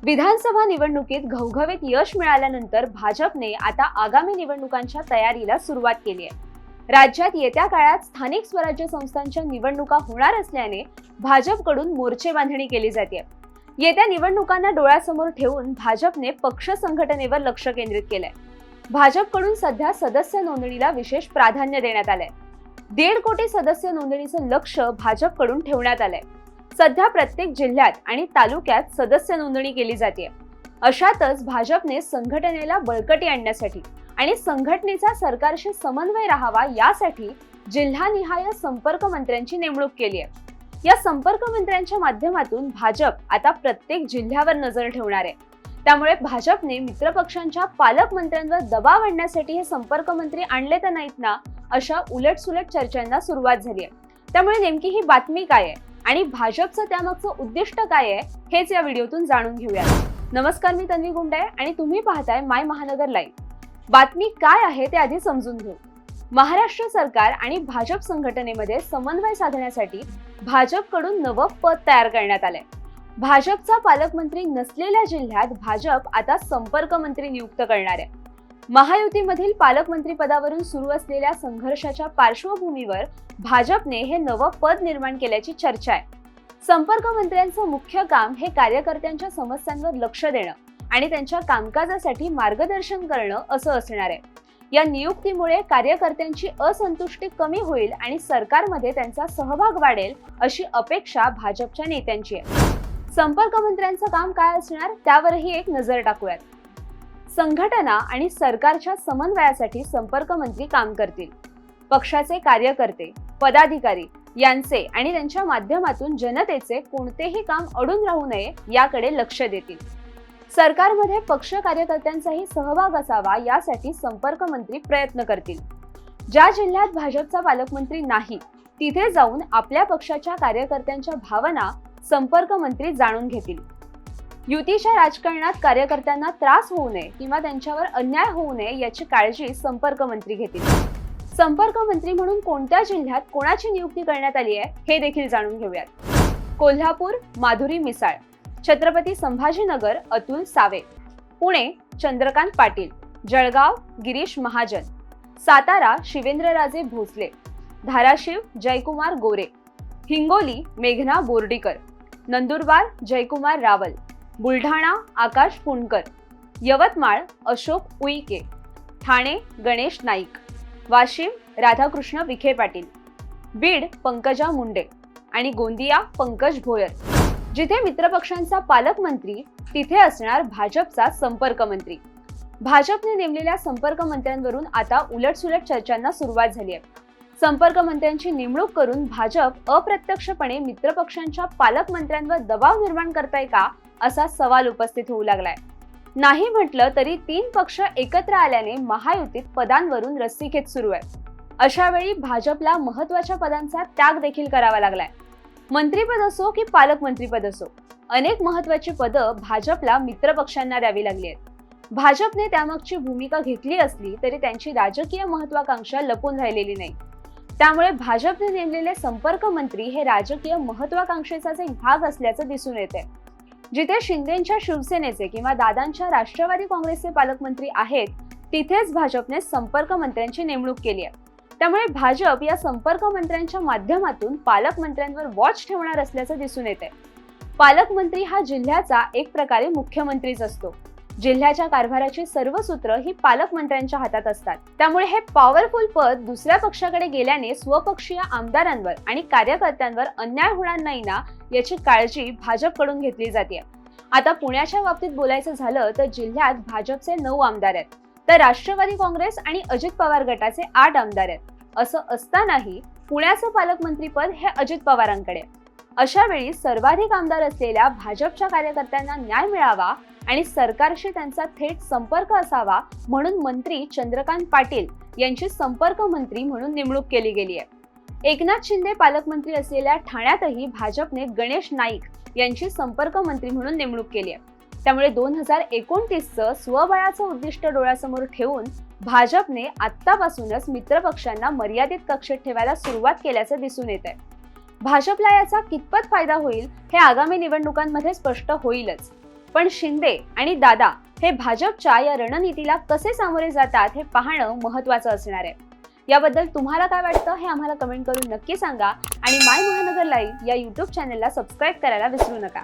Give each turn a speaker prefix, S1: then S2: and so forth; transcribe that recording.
S1: विधानसभा निवडणुकीत घवघवीत यश मिळाल्यानंतर भाजपने आता आगामी निवडणुकांच्या तयारीला सुरुवात केली आहे. राज्यात येत्या काळात स्थानिक स्वराज्य संस्थांच्या निवडणुका होणार असल्याने भाजपकडून मोर्चे बांधणी केली जाते. येत्या निवडणुकांना डोळ्यासमोर ठेवून भाजपने पक्ष संघटनेवर लक्ष केंद्रित केलंय. भाजपकडून सध्या सदस्य नोंदणीला विशेष प्राधान्य देण्यात आलंय. 1.5 कोटी सदस्य नोंदणीचं लक्ष भाजपकडून ठेवण्यात आलंय. सध्या प्रत्येक जिल्ह्यात आणि तालुक्यात सदस्य नोंदणी केली जाते. अशातच भाजपने संघटनेला बळकटी आणण्यासाठी आणि संघटनेचा सरकारशी समन्वय राहावा यासाठी जिल्हानिहाय संपर्क मंत्र्यांची नेमणूक केली आहे. या संपर्क मंत्र्यांच्या माध्यमातून भाजप आता प्रत्येक जिल्ह्यावर नजर ठेवणार आहे. त्यामुळे भाजपने मित्रपक्षांच्या पालकमंत्र्यांवर दबाव आणण्यासाठी हे संपर्क मंत्री आणले तर नाहीत ना, अशा उलटसुलट चर्चांना सुरुवात झाली आहे. त्यामुळे नेमकी ही बातमी काय आहे आणि भाजपचं त्यामागचं उद्दिष्ट काय आहे हेच या व्हिडिओतून जाणून घेऊया. नमस्कार, मी तन्वी गुंडे आणि तुम्ही पाहताय माय महानगर लाईव्ह. बातमी काय आहे ते आधी समजून घेऊ. महाराष्ट्र सरकार आणि भाजप संघटनेमध्ये समन्वय साधण्यासाठी भाजपकडून नवं पद तयार करण्यात आलंय. भाजपचा पालकमंत्री नसलेल्या जिल्ह्यात भाजप आता संपर्क मंत्री नियुक्त करणार आहे. महायुतीमधील पालकमंत्री पदावरून सुरू असलेल्या संघर्षाच्या पार्श्वभूमीवर भाजपने हे नवं पद निर्माण केल्याची चर्चा आहे. संपर्क मंत्र्यांचं मुख्य काम हे कार्यकर्त्यांच्या समस्यांवर लक्ष देणं आणि त्यांच्या कामकाजासाठी मार्गदर्शन करणं असं असणार आहे. या नियुक्तीमुळे कार्यकर्त्यांची असंतुष्टी कमी होईल आणि सरकारमध्ये त्यांचा सहभाग वाढेल अशी अपेक्षा भाजपच्या नेत्यांची आहे. संपर्क मंत्र्यांचं काम काय असणार त्यावरही एक नजर टाकूयात. संघटना आणि सरकारच्या समन्वयासाठी संपर्क मंत्री काम करतील. पक्षाचे कार्यकर्ते, पदाधिकारी यांचे आणि त्यांच्या माध्यमातून जनतेचे कोणतेही काम अडून राहू नये याकडे लक्ष देतील. सरकारमध्ये पक्ष कार्यकर्त्यांचाही सहभाग असावा यासाठी संपर्क मंत्री प्रयत्न करतील. ज्या जिल्ह्यात भाजपचा पालकमंत्री नाही तिथे जाऊन आपल्या पक्षाच्या कार्यकर्त्यांच्या भावना संपर्क मंत्री जाणून घेतील. युतीच्या राजकारणात कार्यकर्त्यांना त्रास होऊ नये किंवा त्यांच्यावर अन्याय होऊ नये याची काळजी संपर्क मंत्री घेतील. संपर्क मंत्री म्हणून कोणत्या जिल्ह्यात कोणाची नियुक्ती करण्यात आली आहे हे देखील जाणून घेऊयात. कोल्हापूर माधुरी मिसाळ, छत्रपती संभाजीनगर अतुल सावे, पुणे चंद्रकांत पाटील, जळगाव गिरीश महाजन, सातारा शिवेंद्रराजे भोसले, धाराशिव जयकुमार गोरे, हिंगोली मेघना बोर्डीकर, नंदुरबार जयकुमार रावल, बुलढाणा आकाश पुणकर, यवतमाळ अशोक उईके, ठाणे गणेश नाईक, वाशिम राधाकृष्ण विखे पाटील, बीड पंकजा मुंडे आणि गोंदिया पंकज भोयर. जिथे मित्रपक्षांचा पालकमंत्री तिथे असणार भाजपचा संपर्क मंत्री. भाजपने नेमलेल्या संपर्क मंत्र्यांवरून आता उलटसुलट चर्चांना सुरुवात झाली आहे. संपर्क मंत्र्यांची नेमणूक करून भाजप अप्रत्यक्षपणे मित्रपक्षांच्या पालकमंत्र्यांवर दबाव निर्माण करताय का असा सवाल उपस्थित होऊ लागलाय. नाही म्हटलं तरी 3 पक्ष एकत्र आल्याने महायुतीत पदांवरून रस्सीखेच सुरू आहे. अशा वेळी भाजपला महत्वाच्या पदांचा त्याग देखील करावा लागलाय. मंत्रीपद असो की पालकमंत्रीपद असो, अनेक महत्वाची पदं भाजपला मित्रपक्षांना द्यावी लागली आहेत. भाजपने त्यामागची भूमिका घेतली असली तरी त्यांची राजकीय महत्वाकांक्षा लपून राहिलेली नाही. त्यामुळे भाजपने नेमलेले संपर्क मंत्री हे राजकीय महत्वाकांक्षेचाच एक भाग असल्याचं दिसून येते. जिथे शिंदेच्या शिवसेनेचे किंवा दादांच्या राष्ट्रवादी काँग्रेसचे पालकमंत्री आहेत तिथेच भाजपने संपर्क मंत्र्यांची नेमणूक केली आहे. त्यामुळे भाजप या संपर्क मंत्र्यांच्या माध्यमातून पालकमंत्र्यांवर वॉच ठेवणार असल्याचं दिसून येते. पालकमंत्री हा जिल्ह्याचा एक प्रकारे मुख्यमंत्रीच असतो. जिल्ह्याच्या कारभाराची सर्व सूत्र ही पालकमंत्र्यांच्या हातात असतात. त्यामुळे हे पॉवरफुल पद दुसऱ्या पक्षाकडे गेल्याने स्वपक्षीय आमदारांवर आणि कार्यकर्त्यांवर अन्याय होणार नाही ना याची काळजी भाजपकडून घेतली जाते. आता पुण्याच्या बाबतीत बोलायचं झालं तर जिल्ह्यात भाजपचे 9 आमदार आहेत तर राष्ट्रवादी काँग्रेस आणि अजित पवार गटाचे 8 आमदार आहेत. असं असतानाही पुण्याचं पालकमंत्रीपद हे अजित पवारांकडे. अशा वेळी सर्वाधिक आमदार असलेल्या भाजपच्या कार्यकर्त्यांना न्याय मिळावा आणि सरकारशी त्यांचा थेट संपर्क असावा म्हणून मंत्री चंद्रकांत पाटील यांची संपर्क मंत्री म्हणून नेमणूक केली गेली आहे. एकनाथ शिंदे पालकमंत्री असलेल्या ठाण्यातही भाजपने गणेश नाईक यांची संपर्क मंत्री म्हणून नेमणूक केली आहे. त्यामुळे 2029चं स्वबळाचं उद्दिष्ट डोळ्यासमोर ठेवून भाजपने आत्तापासूनच मित्रपक्षांना मर्यादित कक्षेत ठेवायला सुरुवात केल्याचं दिसून येत आहे. भाजपला याचा कितपत फायदा होईल हे आगामी निवडणुकांमध्ये स्पष्ट होईलच. पण शिंदे आणि दादा हे भाजपच्या या रणनीतीला कसे सामोरे जातात हे पाहणं महत्त्वाचं असणार आहे. याबद्दल तुम्हाला काय वाटतं हे आम्हाला कमेंट करून नक्की सांगा आणि माय महानगर लाईव्ह या YouTube चॅनलला सबस्क्राईब करायला विसरू नका.